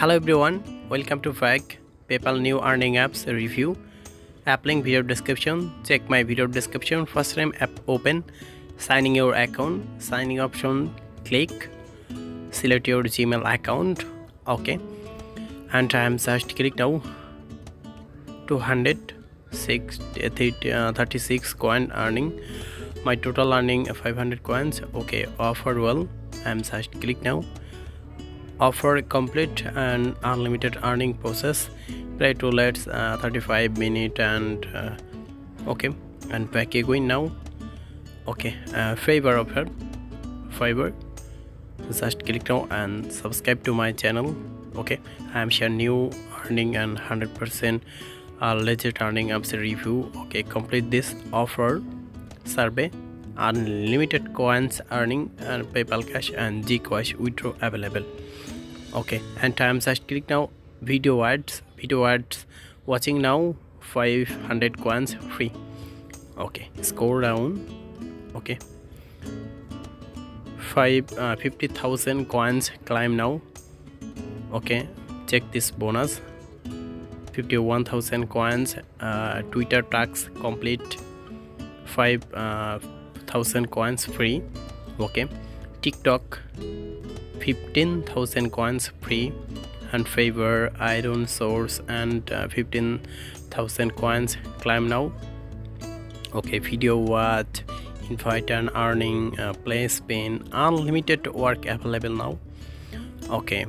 Hello everyone, welcome to FAQ PayPal new earning apps review. App link video description. Check my video description. First time app open, signing your account, signing option, click, select your Gmail account, okay, and I am just click now. 236 coin earning, my total earning 500 coins, okay, offer well, I am just click now. Offer complete and unlimited earning process, play to let's 35 minute and okay, and back again now, okay. Favor offer, favor, just click now and subscribe to my channel, okay. I am share new earning and 100% legit earning apps review, okay. Complete this offer survey, unlimited coins earning and PayPal cash and Gcash withdraw available, okay. And I am just click now. Video ads watching now, 500 coins free, okay. Scroll down, okay. 50,000 coins climb now, okay. Check this bonus, 51,000 coins. Twitter tax complete, 5,000 coins free, okay. TikTok 15,000 coins free, and favor iron source and 15,000 coins climb now, okay. Video watch, invite and earning, play spin, unlimited work available now, okay.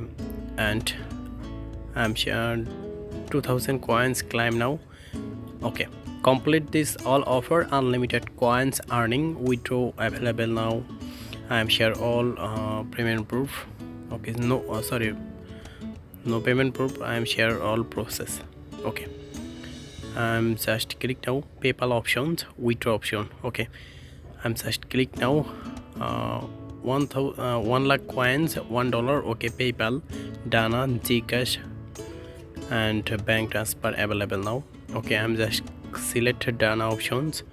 And I'm sure 2,000 coins climb now, okay. Complete this all offer, unlimited coins earning, withdraw available now. I am share all payment proof, okay. No payment proof, I am share all process, okay. I'm just click now. PayPal options, withdraw option, okay. I'm just click now. 1 lakh coins, $1, okay. PayPal, Dana, Gcash and bank transfer available now, okay. I'm just select Dana options,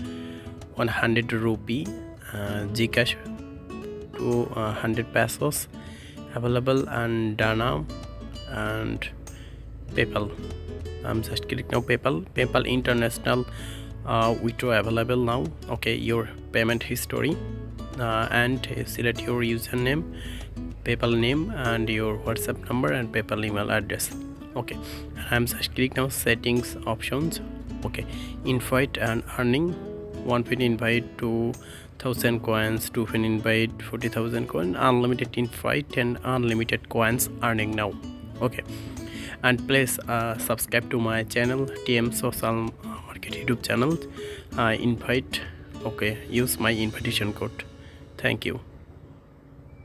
100 rupee, Gcash 200 pesos available, and Dana and PayPal. I'm just click now. PayPal international withdraw available now, okay. Your payment history, and select your username, PayPal name and your WhatsApp number and PayPal email address, okay. I'm just click now. Settings options, okay. Invite and earning, 1 pin invite 2,000 coins, 2 pin invite 40,000 coins, unlimited invite and unlimited coins earning now, okay. And please subscribe to my channel, TM Social Market YouTube channel, invite, okay. Use my invitation code. Thank you.